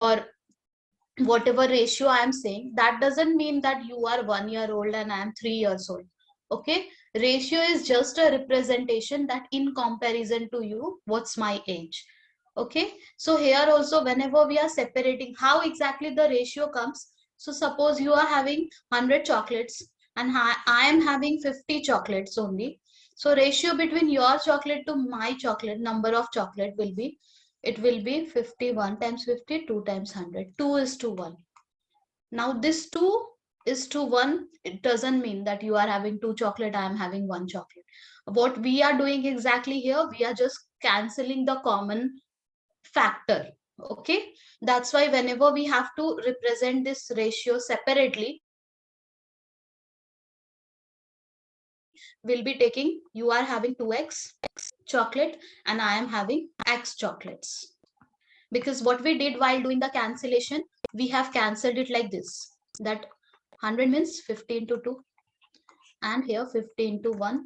or whatever ratio I am saying, that doesn't mean that you are 1 year old and I am 3 years old. Okay, ratio is just a representation that in comparison to you, what's my age. Okay, so here also whenever we are separating, how exactly the ratio comes. So suppose you are having 100 chocolates and I am having 50 chocolates only. So ratio between your chocolate to my chocolate, number of chocolate will be, it will be 51 times 50, 2 times 100, 2 is to 1. Now this 2 is to 1. It doesn't mean that you are having 2 chocolate, I am having 1 chocolate. What we are doing exactly here, we are just cancelling the common factor. Okay, that's why whenever we have to represent this ratio separately, we'll be taking, you are having 2x chocolate and I am having x chocolates. Because what we did while doing the cancellation, we have cancelled it like this, that 100 means 50 into 2 and here 50 into 1.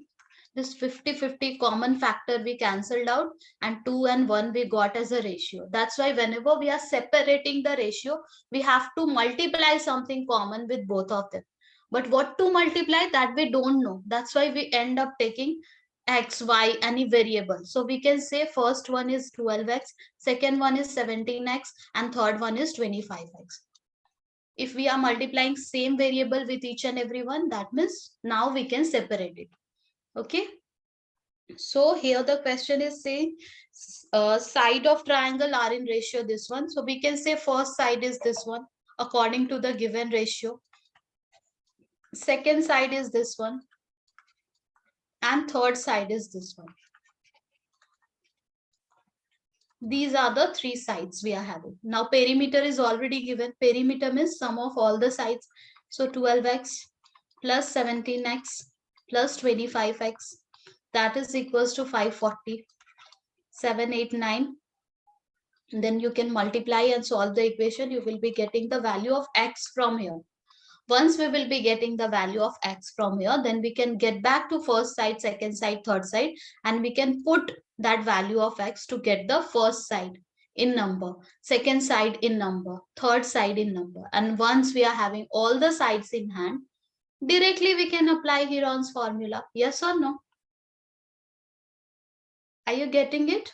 This 50-50 common factor we cancelled out, and 2 and 1 we got as a ratio. That's why whenever we are separating the ratio, we have to multiply something common with both of them. But what to multiply, that we don't know. That's why we end up taking x, y, any variable. So we can say first one is 12x, second one is 17x, and third one is 25x. If we are multiplying same variable with each and every one, that means now we can separate it. Okay. So here the question is saying side of triangle are in ratio this one. So we can say first side is this one according to the given ratio. Second side is this one. And third side is this one. These are the 3 sides we are having. Now perimeter is already given. Perimeter means sum of all the sides. So 12x plus 17x plus 25x, that is equals to 540. 789. Then you can multiply and solve the equation. You will be getting the value of x from here. Once we will be getting the value of x from here, then we can get back to first side, second side, third side, and we can put that value of x to get the first side in number, second side in number, third side in number. And once we are having all the sides in hand, directly we can apply Heron's formula. Yes or no? Are you getting it?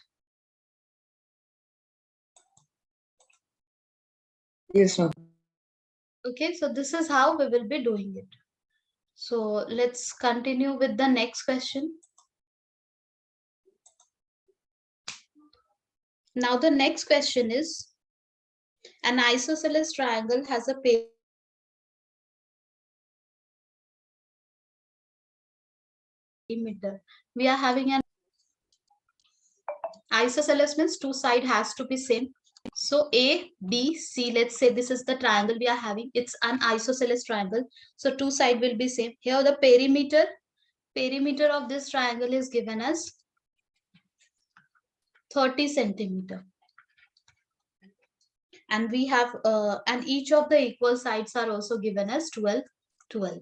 Yes, ma'am. Okay, so this is how we will be doing it. So let's continue with the next question. Now the next question is, an isosceles triangle has a perimeter. We are having an isosceles means two sides has to be same. So A, B, C, let's say this is the triangle we are having. It's an isosceles triangle. So two sides will be same. Here the perimeter of this triangle is given as 30 centimeter. And we have, and each of the equal sides are also given as 12, 12.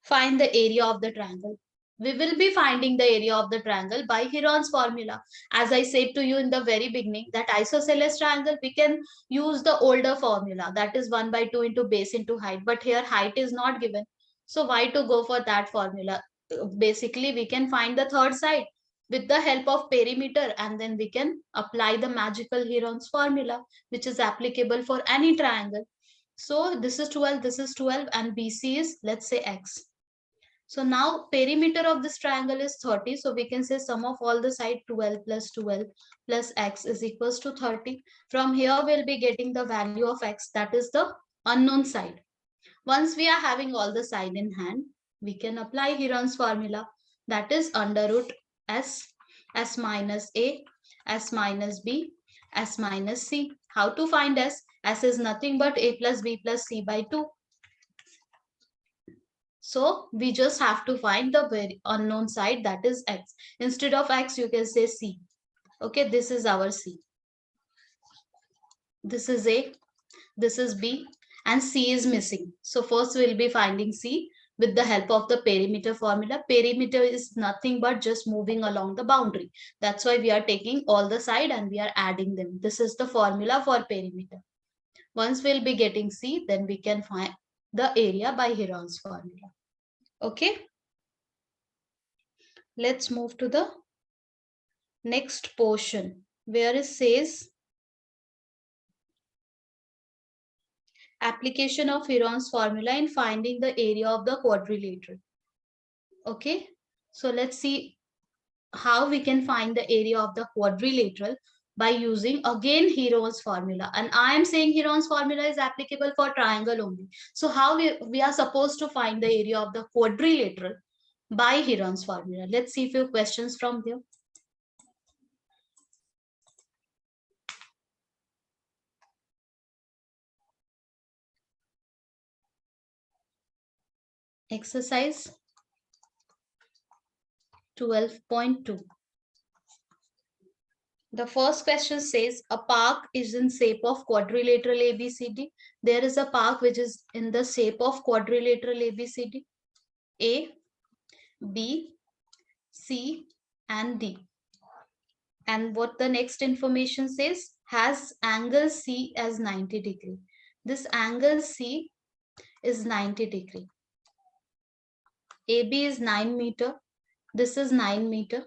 Find the area of the triangle. We will be finding the area of the triangle by Heron's formula. As I said to you in the very beginning, that isosceles triangle, we can use the older formula, that is 1 by 2 into base into height. But here height is not given. So why to go for that formula? Basically, we can find the third side with the help of perimeter, and then we can apply the magical Heron's formula, which is applicable for any triangle. So this is 12, this is 12, and BC is, let's say, x. So now perimeter of this triangle is 30. So we can say sum of all the side 12 plus x is equals to 30. From here we'll be getting the value of x, that is the unknown side. Once we are having all the side in hand, we can apply Heron's formula, that is under root s, s minus a, s minus b, s minus c. How to find s? S is nothing but a plus b plus c by 2. So we just have to find the very unknown side, that is x. Instead of x, you can say c. Okay, this is our c. This is a, this is b, and c is missing. So first we'll be finding c with the help of the perimeter formula. Perimeter is nothing but just moving along the boundary. That's why we are taking all the side and we are adding them. This is the formula for perimeter. Once we'll be getting C, then we can find the area by Heron's formula. Okay. Let's move to the next portion where it says application of Heron's formula in finding the area of the quadrilateral. Okay. So let's see how we can find the area of the quadrilateral by using again Heron's formula. And I am saying Heron's formula is applicable for triangle only. So how we are supposed to find the area of the quadrilateral by Heron's formula? Let's see a few questions from there. Exercise 12.2. The first question says a park is in shape of quadrilateral ABCD. There is a park which is in the shape of quadrilateral ABCD. A, B, C, and D. And what the next information says, has angle C as 90 degree. This angle C is 90 degree. AB is 9 meter. This is 9 meter.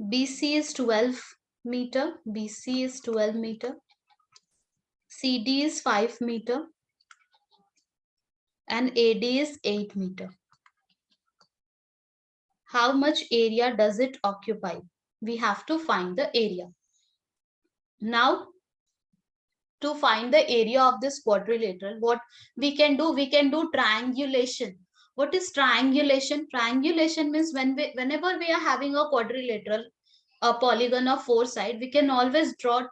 BC is 12 meter. BC is 12 meter. CD is 5 meter. And AD is 8 meter. How much area does it occupy? We have to find the area. Now, to find the area of this quadrilateral, what we can do triangulation. What is triangulation? Triangulation means whenever we are having a quadrilateral, a polygon of 4 sides, we can always draw,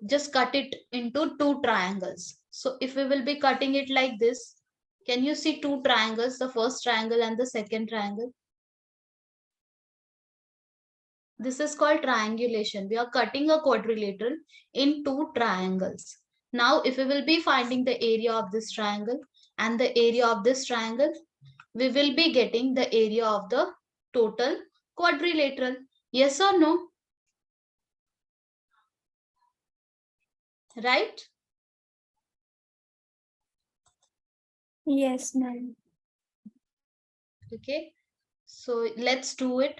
just cut it into 2 triangles. So if we will be cutting it like this, can you see 2 triangles, the first triangle and the second triangle? This is called triangulation. We are cutting a quadrilateral in 2 triangles. Now, if we will be finding the area of this triangle and the area of this triangle, we will be getting the area of the total quadrilateral. Yes or no? Right? Yes, ma'am. Okay. So let's do it.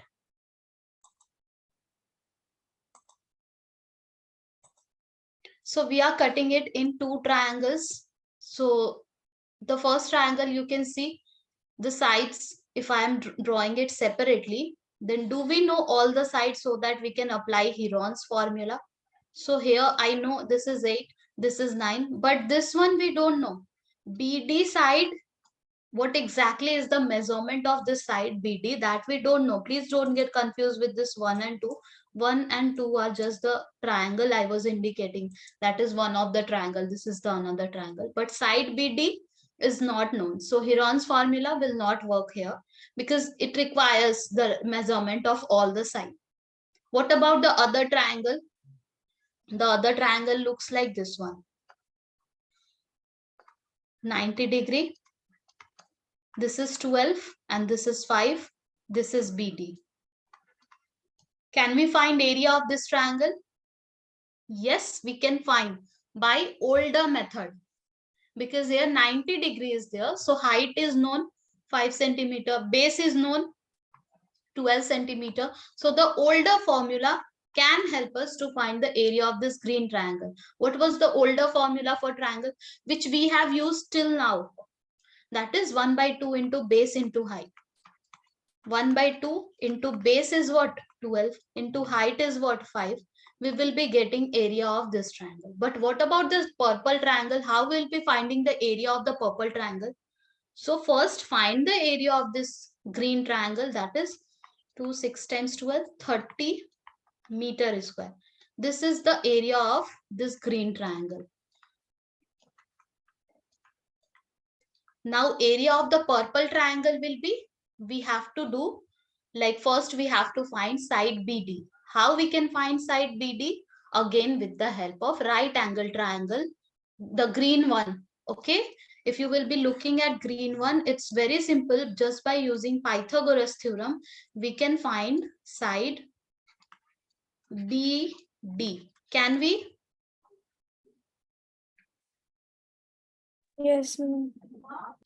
So we are cutting it in 2 triangles. So the first triangle, you can see the sides. If I am drawing it separately, then do we know all the sides so that we can apply Heron's formula? So here I know this is 8, this is 9, but this one we don't know. BD side, what exactly is the measurement of this side BD, that we don't know. Please don't get confused with this 1 and 2. 1 and 2 are just the triangle I was indicating. That is one of the triangle. This is the another triangle. But side BD is not known. So Heron's formula will not work here because it requires the measurement of all the sides. What about the other triangle? The other triangle looks like this one. 90 degree. This is 12 and this is 5. This is BD. Can we find area of this triangle? Yes, we can find by older method. Because here 90 degree is there. So height is known 5 centimeter. Base is known 12 centimeter. So the older formula can help us to find the area of this green triangle. What was the older formula for triangle which we have used till now? That is 1 by 2 into base into height. 1 by 2 into base is what? 12 into height is what? 5. We will be getting area of this triangle. But what about this purple triangle? How will we be finding the area of the purple triangle? So first find the area of this green triangle, that is 2, 6 times 12, 30 meter square. This is the area of this green triangle. Now area of the purple triangle will be, we have to do, like first we have to find side BD. How we can find side BD? Again with the help of right angle triangle, the green one. Okay. If you will be looking at green one, it's very simple. Just by using Pythagoras theorem, we can find side BD. Can we? Yes, ma'am.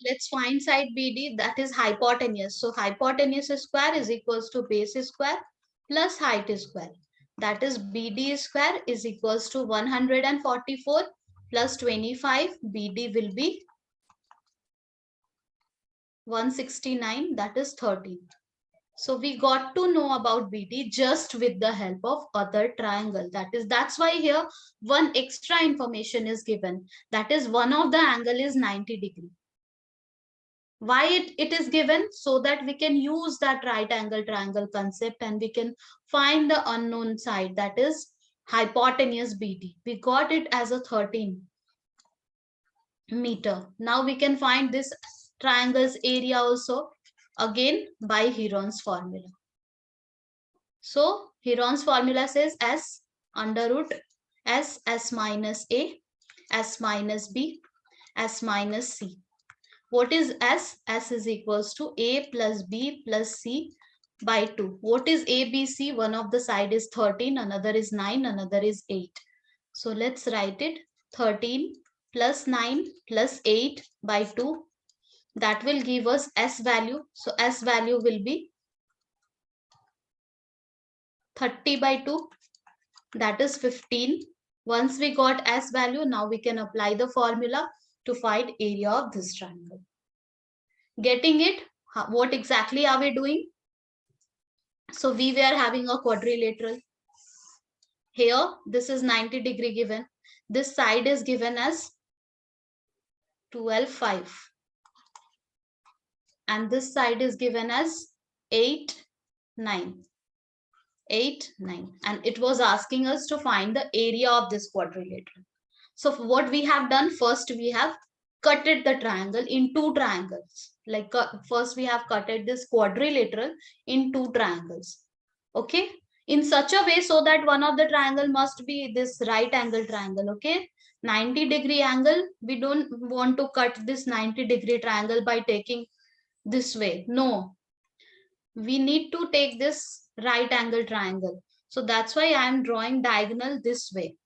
Let's find side BD, that is hypotenuse. So hypotenuse square is equals to base square plus height square. That is BD square is equals to 144 plus 25. BD will be 169, that is 13. So we got to know about BD just with the help of other triangle. That's why here one extra information is given. That is one of the angle is 90 degree. Why it is given? So that we can use that right angle triangle concept and we can find the unknown side, that is hypotenuse BD. We got it as a 13 meter. Now we can find this triangle's area also, again by Heron's formula. So Heron's formula says S under root S minus A, S minus B, S minus C. What is S? S is equals to A plus B plus C by 2. What is A, B, C? One of the side is 13, another is 9, another is 8. So let's write it. 13 plus 9 plus 8 by 2. That will give us S value. So S value will be 30 by 2. That is 15. Once we got S value, now we can apply the formula to find area of this triangle. Getting it? What exactly are we doing? So we were having a quadrilateral. Here, this is 90 degree given. This side is given as 12, 5. And this side is given as 8, 9. 8, 9. And it was asking us to find the area of this quadrilateral. So what we have done, first we have cutted the triangle in two triangles. Like first we have cutted this quadrilateral in two triangles. Okay, in such a way so that one of the triangle must be this right angle triangle. Okay, 90-degree angle, we don't want to cut this 90-degree triangle by taking this way. No, we need to take this right angle triangle. So that's why I am drawing diagonal this way,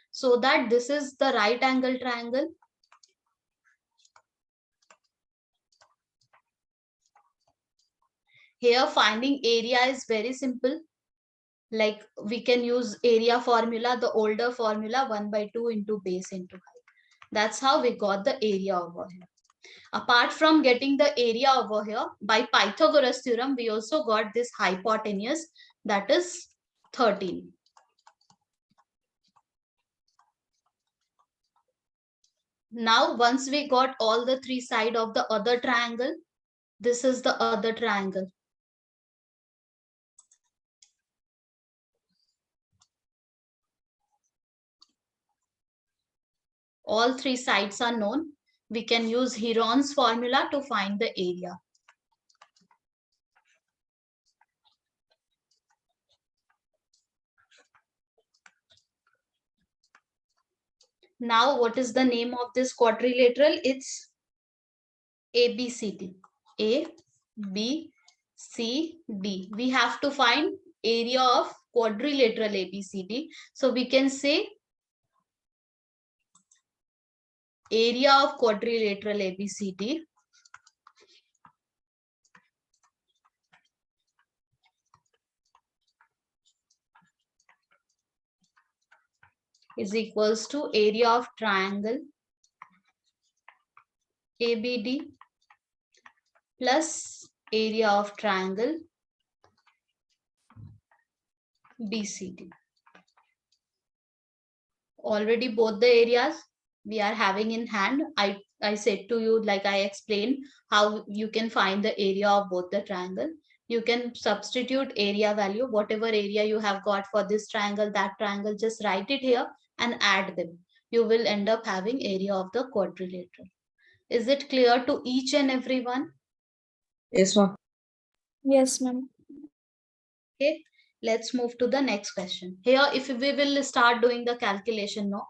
so that this is the right angle triangle. Here finding area is very simple. Like we can use area formula, the older formula, 1 by 2 into base into height. That's how we got the area over here. Apart from getting the area over here, by Pythagoras theorem, we also got this hypotenuse, that is 13. Now, once we got all the three sides of the other triangle, this is the other triangle. All three sides are known. We can use Heron's formula to find the area. Now, what is the name of this quadrilateral? It's ABCD. A, B, C, D. We have to find area of quadrilateral ABCD. So we can say area of quadrilateral ABCD is equals to area of triangle ABD plus area of triangle BCD. Already both the areas we are having in hand. I said to you, like I explained, how you can find the area of both the triangle. You can substitute area value, whatever area you have got for this triangle, that triangle, just write it here and add them. You will end up having area of the quadrilateral. Is it clear to each and everyone? Yes, ma'am. Yes, ma'am. Okay, let's move to the next question. Here, if we will start doing the calculation, no,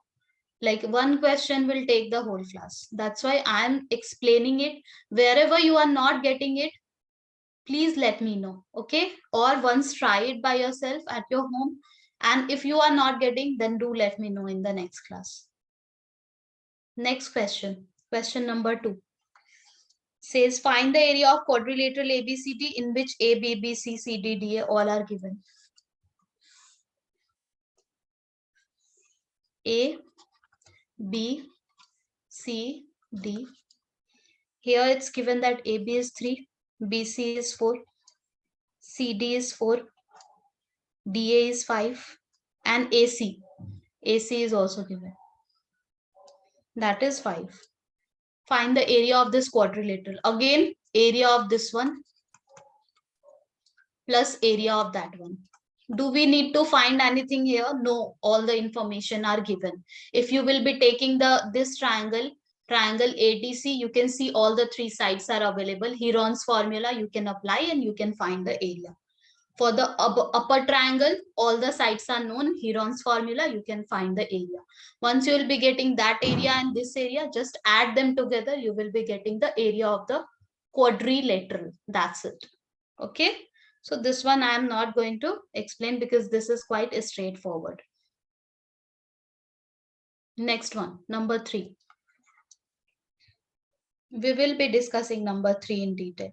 like one question will take the whole class. That's why I'm explaining it. Wherever you are not getting it, please let me know. Okay, or once try it by yourself at your home, and if you are not getting, then do let me know in the next class. Next question. Question number 2. Says find the area of quadrilateral ABCD in which A, B, B, C, C, D, D, A all are given. A, B, C, D. Here it's given that AB is 3, BC is 4, CD is 4, DA is 5, and AC. AC is also given. That is 5. Find the area of this quadrilateral. Again, area of this one plus area of that one. Do we need to find anything here? No, all the information are given. If you will be taking this triangle ADC, you can see all the 3 sides are available. Heron's formula you can apply and you can find the area. For the upper triangle, all the sides are known. Heron's formula, you can find the area. Once you will be getting that area and this area, just add them together. You will be getting the area of the quadrilateral. That's it. Okay. So this one I am not going to explain because this is quite straightforward. Next one, number 3. We will be discussing number 3 in detail.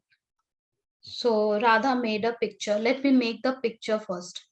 So Radha made a picture. Let me make the picture first.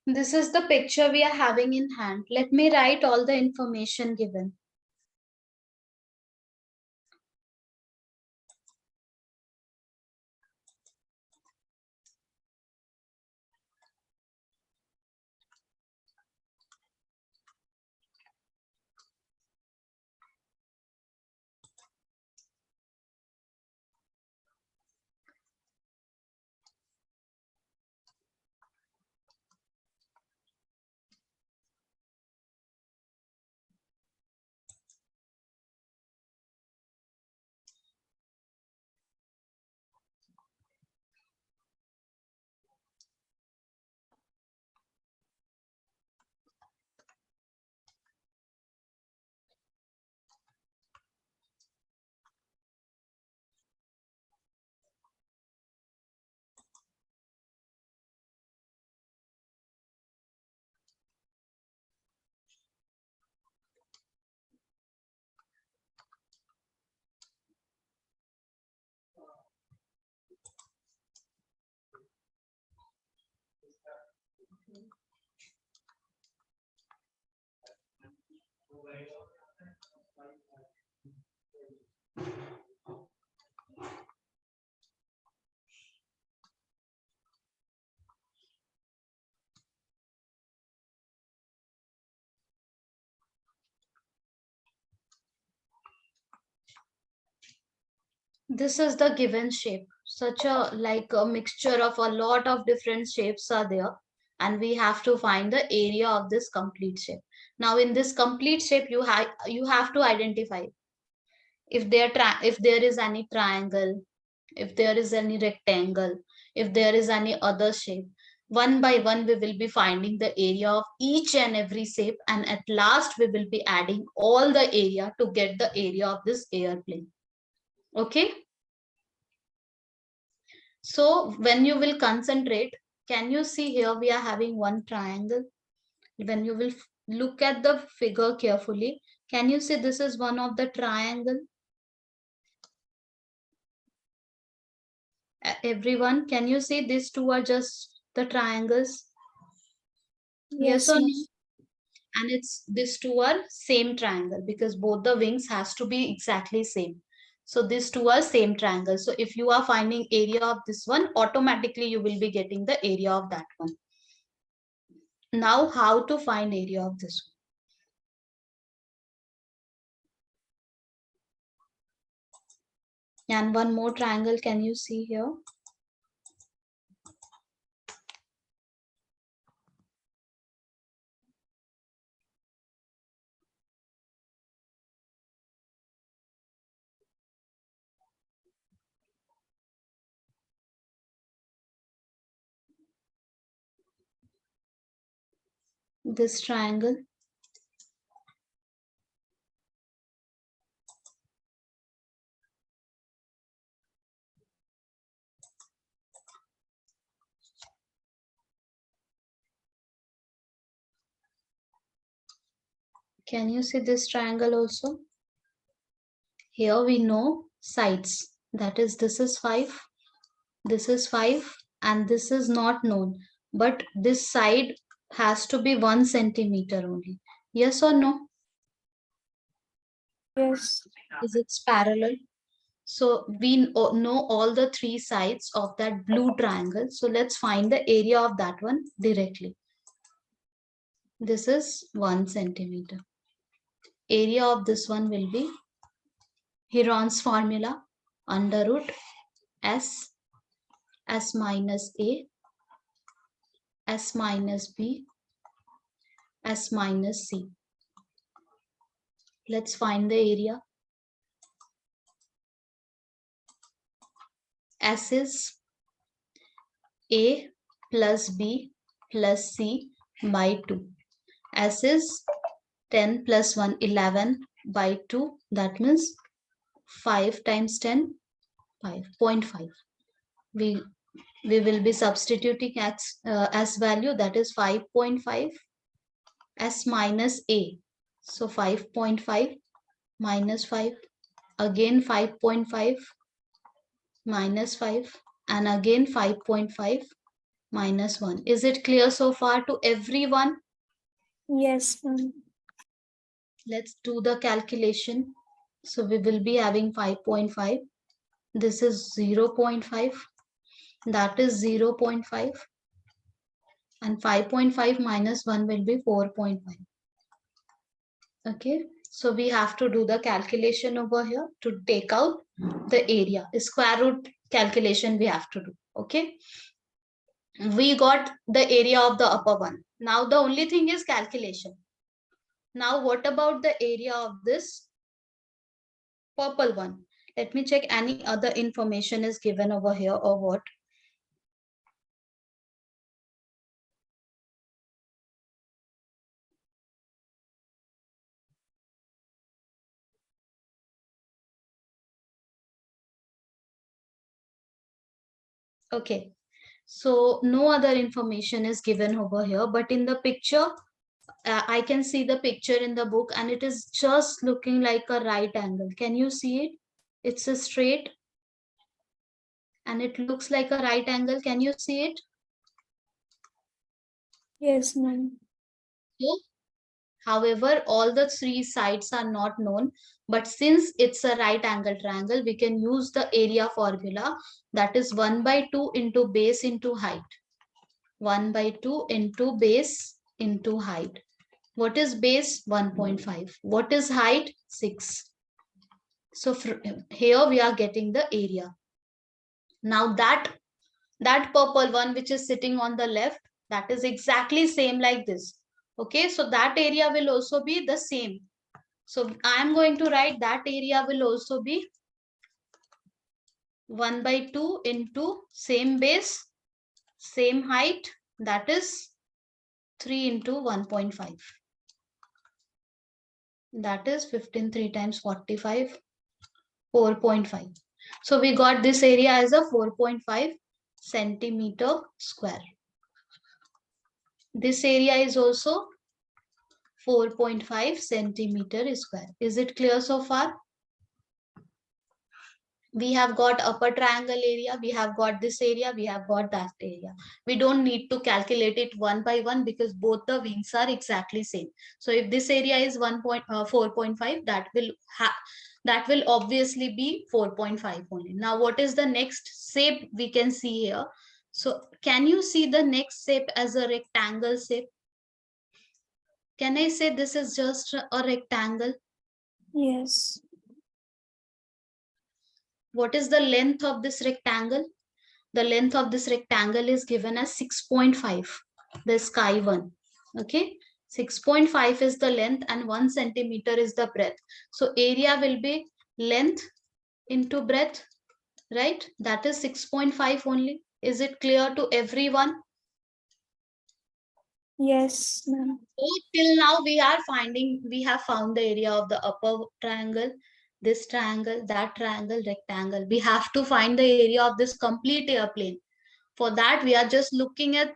This is the picture we are having in hand. Let me write all the information given. This is the given shape. Such a like a mixture of a lot of different shapes are there, and we have to find the area of this complete shape. Now in this complete shape, you have to identify if there is any triangle, if there is any rectangle, if there is any other shape. One by one, we will be finding the area of each and every shape, and at last we will be adding all the area to get the area of this airplane. Okay. So when you will concentrate, can you see here we are having one triangle? When you will look at the figure carefully, can you see this is one of the triangle? Everyone, can you see these two are just the triangles? Yes Yes, or no? ma'am. and it's these two are same triangle because both the wings has to be exactly same. So these two are same triangle. So if you are finding area of this one, automatically you will be getting the area of that one. Now how to find area of this one? And one more triangle, can you see here? This triangle. Can you see this triangle also? Here we know sides. That is, this is 5, this is 5, and this is not known. But this side has to be 1 centimeter only. Yes or no? Yes. Is it parallel? So we know all the 3 sides of that blue triangle. So let's find the area of that one directly. This is 1 centimeter. Area of this one will be Heron's formula, under root S minus A, S minus B, S minus C. Let's find the area. S is A plus B plus C by 2. S is 10 plus 1, 11 by 2. That means 5 times 10, 5.5. We will be substituting S value, that is 5.5, S minus A. So 5.5 minus 5, again 5.5 minus 5, and again 5.5 minus 1. Is it clear so far to everyone? Yes, ma'am. Let's do the calculation. So we will be having 5.5. This is 0.5. That is 0.5. And 5.5 minus 1 will be 4.5. Okay. So we have to do the calculation over here to take out the area. Square root calculation we have to do. Okay. We got the area of the upper one. Now the only thing is calculation. Now what about the area of this purple one? Let me check any other information is given over here or what. Okay. So no other information is given over here, but in the picture, I can see the picture in the book and it is just looking like a right angle. Can you see it? It's a straight and it looks like a right angle. Can you see it? Yes, ma'am. However, all the 3 sides are not known, but since it's a right angle triangle, we can use the area formula, that is 1 by 2 into base into height. 1 by 2 into base into height. What is base? 1.5. What is height? 6. So here we are getting the area. Now that purple one which is sitting on the left, that is exactly same like this. Okay, so that area will also be the same. So I am going to write that area will also be 1 by 2 into same base, same height, that is 3 into 1.5. That is 15, 3 times 45, 4.5. So we got this area as a 4.5 centimeter square. This area is also 4.5 centimeter square. Is it clear so far? We have got upper triangle area, we have got this area, we have got that area. We don't need to calculate it one by one because both the wings are exactly same. So if this area is 4.5, that will obviously be 4.5 only. Now what is the next shape we can see here? So can you see the next shape as a rectangle shape? Can I say this is just a rectangle? Yes. What is the length of this rectangle? The length of this rectangle is given as 6.5, the sky one. Okay, 6.5 is the length and 1 centimeter is the breadth. So area will be length into breadth, right? That is 6.5 only. Is it clear to everyone? Yes, ma'am. So till now we have found the area of the upper triangle, this triangle, that triangle, rectangle. We have to find the area of this complete airplane. For that, we are just looking at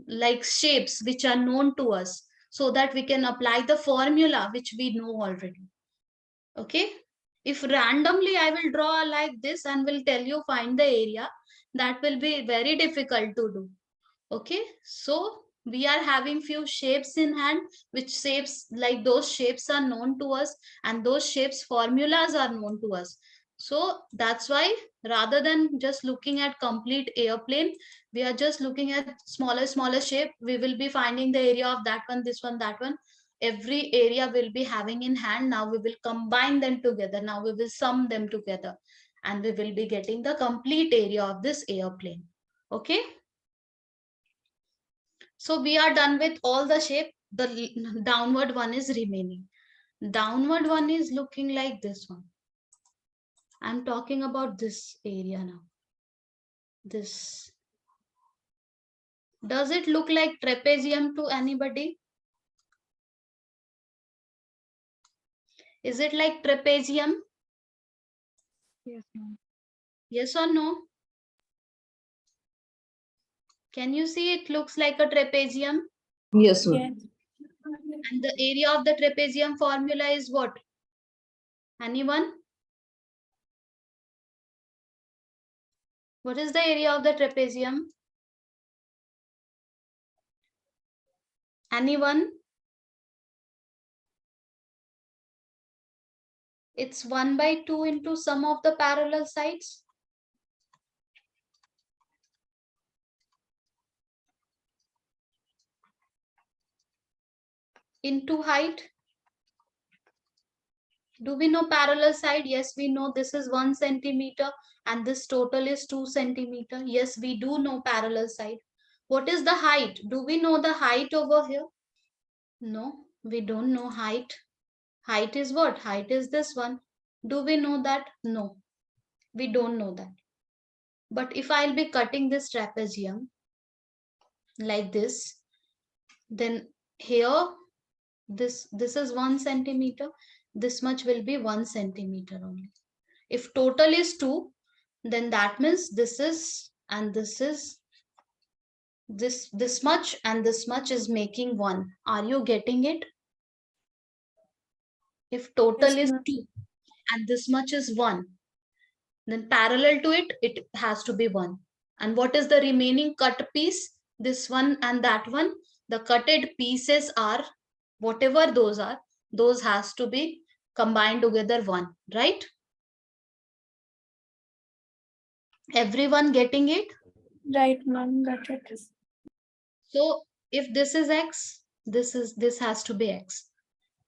like shapes which are known to us so that we can apply the formula which we know already. Okay. If randomly I will draw like this and will tell you find the area, that will be very difficult to do. Okay, so we are having few shapes in hand, which shapes like those shapes are known to us and those shapes formulas are known to us. So that's why rather than just looking at complete airplane, we are just looking at smaller shape. We will be finding the area of that one, this one, that one. Every area will be having in hand. Now we will combine them together. Now we will sum them together and we will be getting the complete area of this airplane. Okay. So we are done with all the shape. The downward one is remaining. Downward one is looking like this one. I'm talking about this area now. This. Does it look like trapezium to anybody? Is it like trapezium? Yes, ma'am. Yes or no? Can you see it looks like a trapezium? Yes, Yes. ma'am. And the area of the trapezium formula is what? Anyone? What is the area of the trapezium? Anyone? It's 1 by 2 into sum of the parallel sides. Into height. Do we know parallel side? Yes, we know this is 1 centimeter and this total is 2 centimeter. Yes, we do know parallel side. What is the height? Do we know the height over here? No, we don't know height. Height is what? Height is this one. Do we know that? No, we don't know that. But if I'll be cutting this trapezium like this, then here this is 1 centimeter. This much will be 1 centimeter only. If total is 2, then that means this is and this is this much and this much is making 1. Are you getting it? If total Yes, is ma'am. 2 and this much is 1, then parallel to it, it has to be 1. And what is the remaining cut piece? This one and that one. The cutted pieces are, whatever those has to be combined together 1, right? Everyone getting it? Right, ma'am. Got it. So if this is x, this has to be x.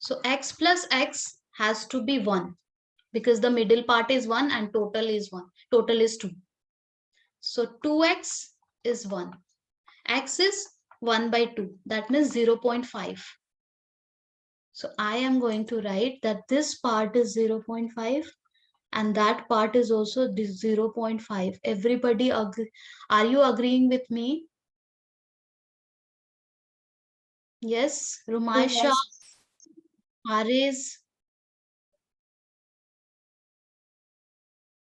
So x plus x has to be 1 because the middle part is 1 and total is 1. Total is 2. So 2x is 1. X is 1 by 2. That means 0.5. So I am going to write that this part is 0.5 and that part is also 0.5. Everybody agree? Are you agreeing with me? Yes, Rumaisha, Yes. Ariz,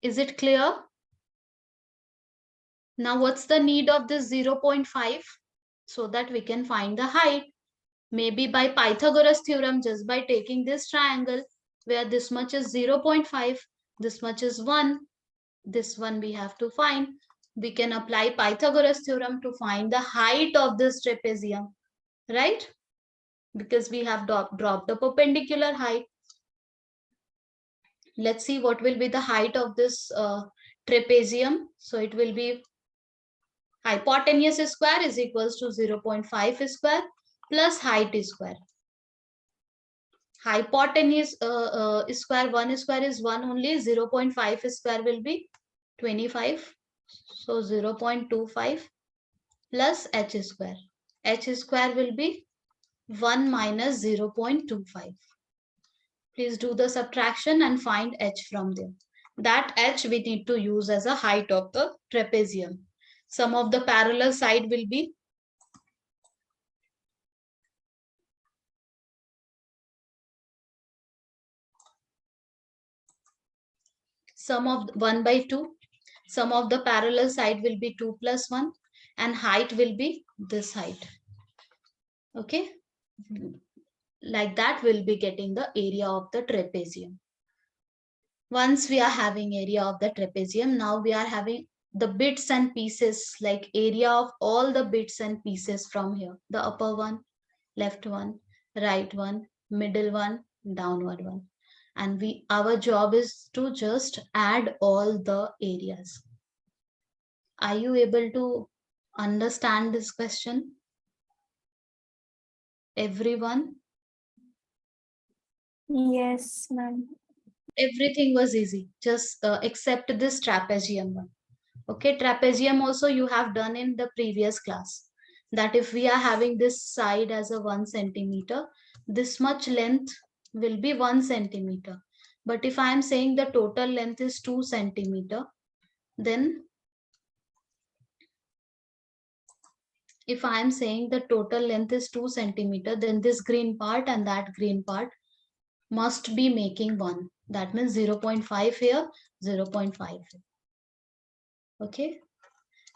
is it clear? Now what's the need of this 0.5? So that we can find the height. Maybe by Pythagoras theorem, just by taking this triangle where this much is 0.5, this much is 1, This one we have to find. We can apply Pythagoras theorem to find the height of this trapezium, right? Because we have dropped the perpendicular height. Let's see what will be the height of this trapezium. So it will be hypotenuse square is equals to 0.5 square plus height square. Hypotenuse square, 1 square is 1 only, 0.5 square will be 25. So 0.25 plus h square. H square will be 1 minus 0.25. Please do the subtraction and find h from there. That h we need to use as a height of the trapezium. Sum of the parallel side will be sum of 1 by 2. Sum of the parallel side will be 2 plus 1 and height will be this height. Okay. Like that we'll be getting the area of the trapezium. Once we are having area of the trapezium, now we are having the bits and pieces, like area of all the bits and pieces from here. The upper one, left one, right one, middle one, downward one. And our job is to just add all the areas. Are you able to understand this question? Everyone? Yes, ma'am. Everything was easy, just except this trapezium one. Okay, trapezium also you have done in the previous class. That if we are having this side as a 1 centimeter, this much length will be 1 centimeter. But if I am saying the total length is 2 centimeter, then if I am saying the total length is 2 centimeter, then this green part and that green part must be making 1. That means 0.5 here, 0.5 here. Okay.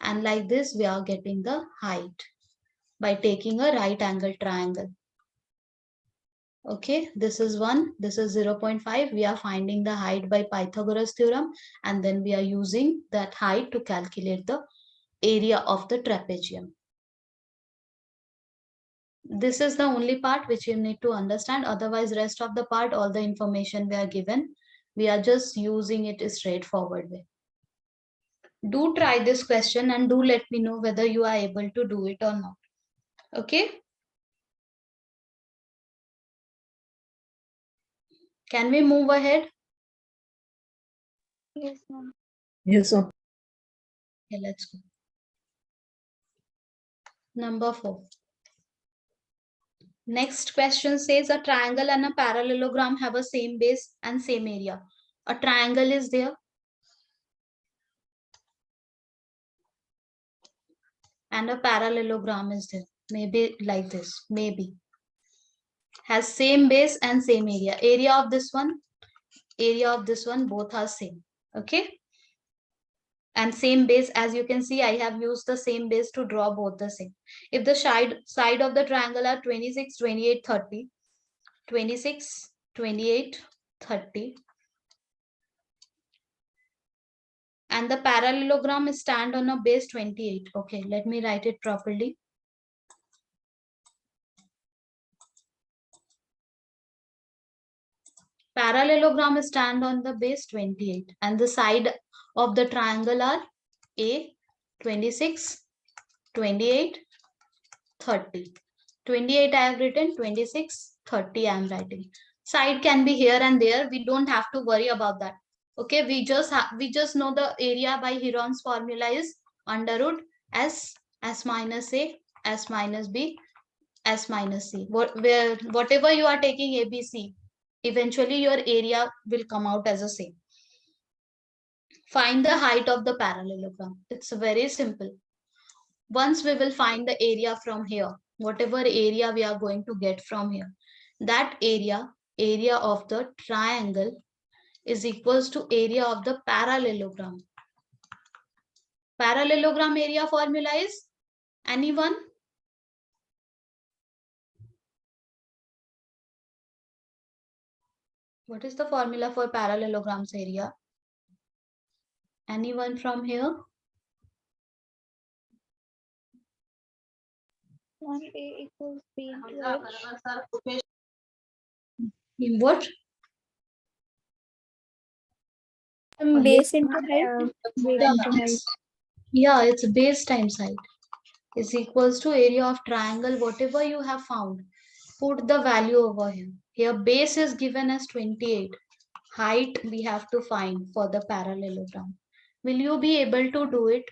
And like this, we are getting the height by taking a right angle triangle. Okay, this is 1, this is 0.5. We are finding the height by Pythagoras theorem, and then we are using that height to calculate the area of the trapezium. This is the only part which you need to understand. Otherwise, rest of the part, all the information we are given, we are just using it a straightforward way. Do try this question and do let me know whether you are able to do it or not. Okay. Can we move ahead? Yes, ma'am. Yes, sir. Okay, let's go. Number 4. Next question says a triangle and a parallelogram have a same base and same area. A triangle is there and a parallelogram is there. Maybe like this, maybe. Has same base and same area. Area of this one, both are same. Okay. And same base, as you can see, I have used the same base to draw both the same. If the side of the triangle are 26, 28, 30, 26, 28, 30, and the parallelogram stand on a base 28. Okay, let me write it properly. Parallelogram stand on the base 28 and the side of the triangle are A, 26, 28, 30. 28 I have written, 26, 30 I am writing. Side can be here and there. We don't have to worry about that. Okay, we just know the area by Heron's formula is under root S minus A, S minus B, S minus C. Whatever you are taking ABC, eventually your area will come out as the same. Find the height of the parallelogram. It's very simple. Once we will find the area from here, whatever area we are going to get from here, that area of the triangle is equals to area of the parallelogram. Parallelogram area formula is anyone? What is the formula for parallelogram's area? Anyone from here? 1A equals B into H. In what? Base into height. Base Yeah, into height. it's base times height is equals to area of triangle, whatever you have found. Put the value over here. Here base is given as 28. Height we have to find for the parallelogram. Will you be able to do it?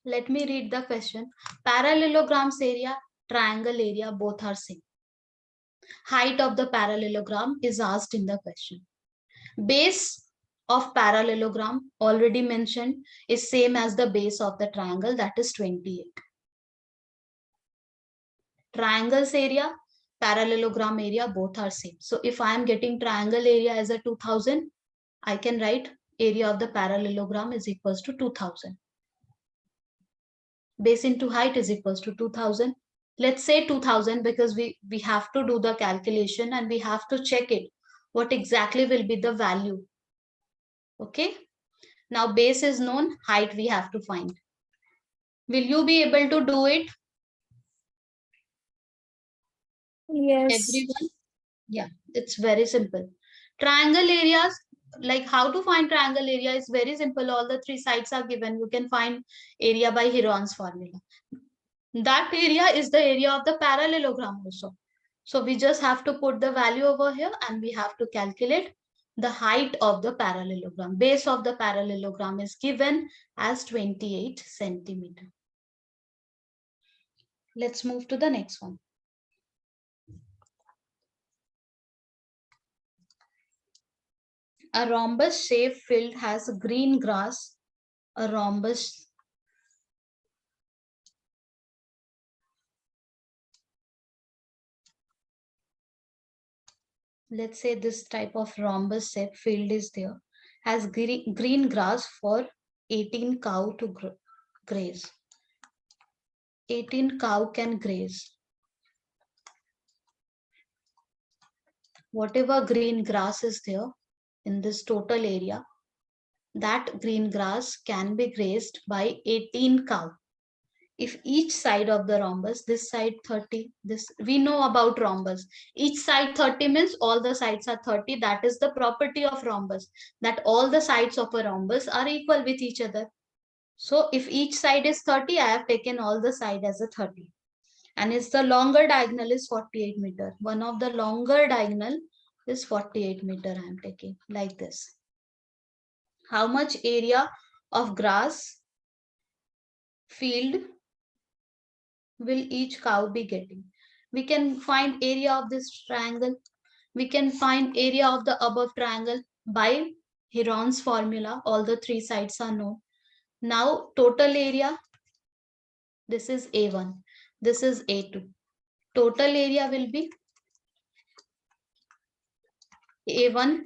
Let me read the question. Parallelograms area, triangle area, both are same. Height of the parallelogram is asked in the question. Base of parallelogram, already mentioned, is same as the base of the triangle, that is 28. Triangles area, parallelogram area, both are same. So if I am getting triangle area as a 2000, I can write area of the parallelogram is equals to 2000. Base into height is equals to 2000. Let's say 2000 because we have to do the calculation and we have to check it. What exactly will be the value? Okay. Now base is known, height we have to find. Will you be able to do it? Yes. Everyone? Yeah, it's very simple. Triangle areas, like how to find triangle area is very simple. All the three sides are given. You can find area by Heron's formula. That area is the area of the parallelogram also. So we just have to put the value over here and we have to calculate the height of the parallelogram. Base of the parallelogram is given as 28 centimeter. Let's move to the next one. A rhombus shaped field has green grass. A rhombus let's say this type of rhombus shaped field is there, has green grass for 18 cow to graze. 18 cow can graze. Whatever green grass is there in this total area, that green grass can be grazed by 18 cow. If each side of the rhombus, this side 30, this we know about rhombus. Each side 30 means all the sides are 30. That is the property of rhombus, that all the sides of a rhombus are equal with each other. So if each side is 30, I have taken all the side as a 30. And it's the longer diagonal is 48 meter. One of the longer diagonal is 48 meter I am taking like this. How much area of grass field will each cow be getting? We can find area of this triangle. We can find area of the above triangle by Heron's formula. All the three sides are known. Now total area, this is A1, this is A2. Total area will be A1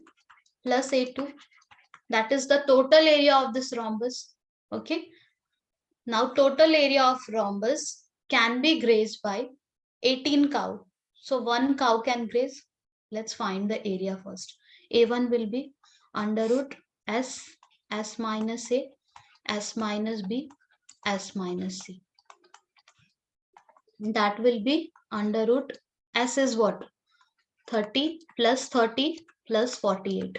plus A2. That is the total area of this rhombus. Okay. Now total area of rhombus can be grazed by 18 cow. So one cow can graze. Let's find the area first. A1 will be under root S minus A, S minus B, S minus C. That will be under root S is what? 30 plus 30 plus 48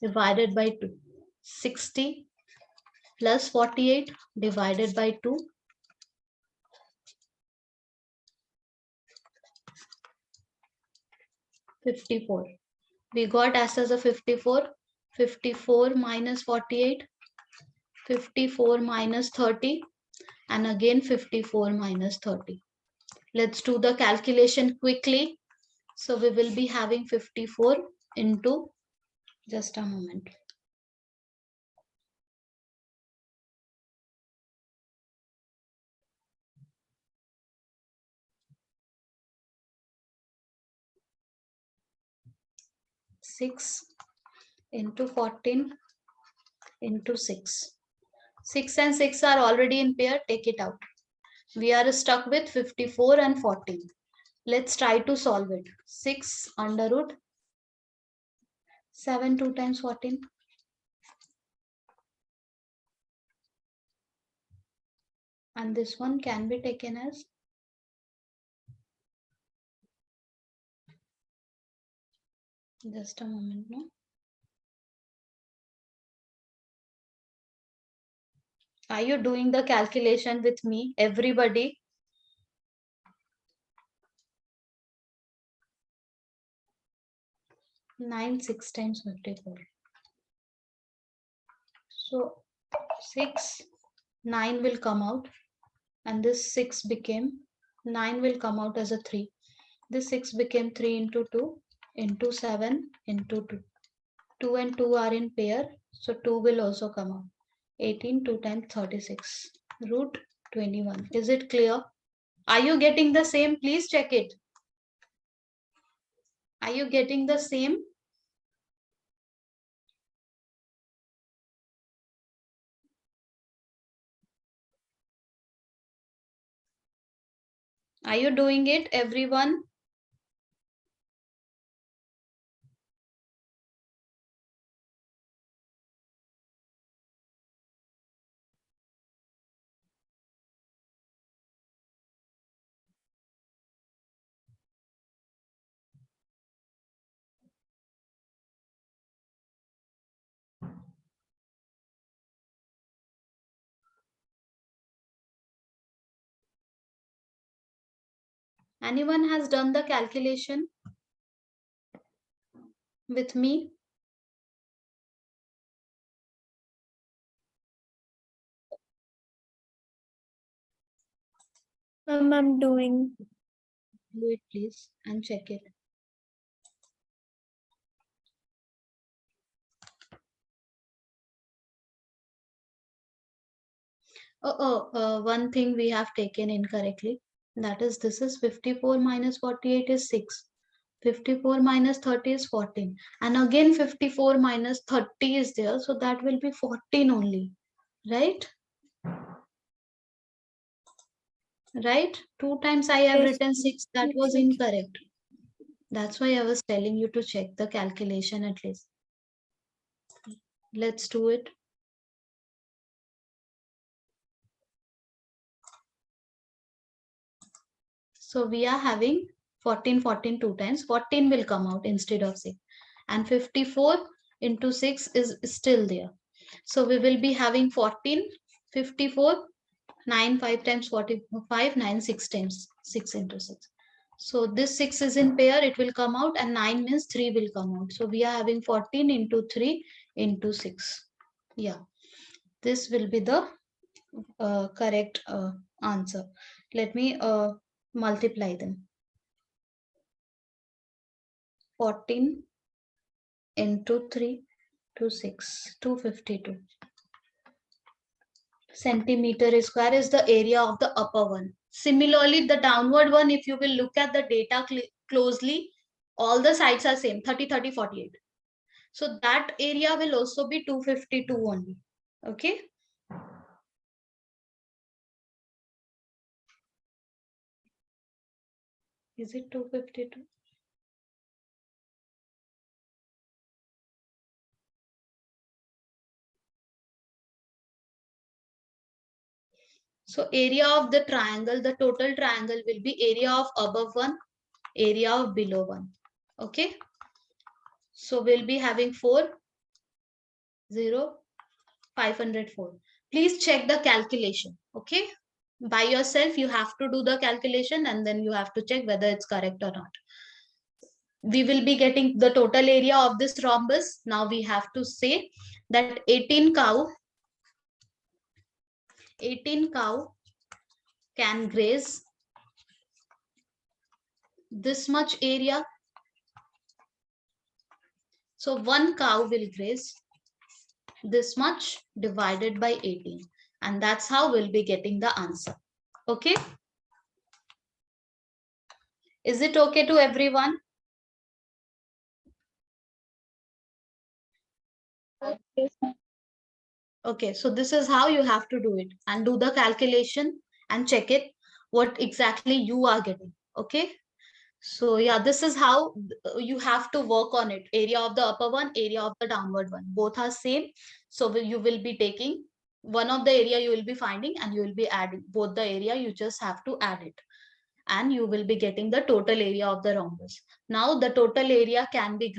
divided by 2. 60 plus 48 divided by 2. 54. We got S as a 54. 54 minus 48. 54 minus 30. And again 54 minus 30. Let's do the calculation quickly. So we will be having 54 into, just a moment. Six into 14 into 6. 6 and 6 are already in pair. Take it out. We are stuck with 54 and 14. Let's try to solve it. 6 under root 7 2 times 14. And this one can be taken as just a moment, no? Are you doing the calculation with me, everybody? 9 6 times 54. So 6, 9 will come out, and this 6 became 9 will come out as a 3. This 6 became 3 into 2 into 7 into 2. 2 and 2 are in pair, so 2 will also come out. 18 2 times 36 root 21. Is it clear? Are you getting the same? Please check it. Are you getting the same? Are you doing it, everyone? Anyone has done the calculation with me? I'm doing. Do it, please, and check it. One thing we have taken incorrectly. That is, this is 54 minus 48 is 6. 54 minus 30 is 14. And again 54 minus 30 is there. So that will be 14 only. Right? Right? 2 times I have Yes. written 6. That was incorrect. That's why I was telling you to check the calculation at least. Let's do it. So we are having 14, 14 2 times. 14 will come out instead of 6. And 54 into 6 is still there. So we will be having 14, 54, 9, 5 times 45, 9, 6 times 6 into 6. So this 6 is in pair, it will come out, and 9 means 3 will come out. So we are having 14 into 3 into 6. Yeah, this will be the correct answer. Let me multiply them. 14 into 3 to 6, 252 centimeter square is the area of the upper one. Similarly, the downward one, if you will look at the data closely, all the sides are same, 30, 30, 48. So that area will also be 252 only. Okay. Is it 252? So area of the triangle, the total triangle will be area of above one, area of below one. Okay. So we'll be having 4, 0, 504. Please check the calculation. Okay. By yourself, you have to do the calculation and then you have to check whether it's correct or not. We will be getting the total area of this rhombus. Now we have to say that 18 cow can graze this much area. So one cow will graze this much divided by 18. And that's how we'll be getting the answer. Okay. Is it okay to everyone? Yes. Okay, so this is how you have to do it and do the calculation and check it what exactly you are getting. Okay. So yeah, this is how you have to work on it. Area of the upper one, area of the downward one. Both are same. So you will be taking one of the area you will be finding and you will be adding both the area. You just have to add it. And you will be getting the total area of the rhombus. Now the total area can be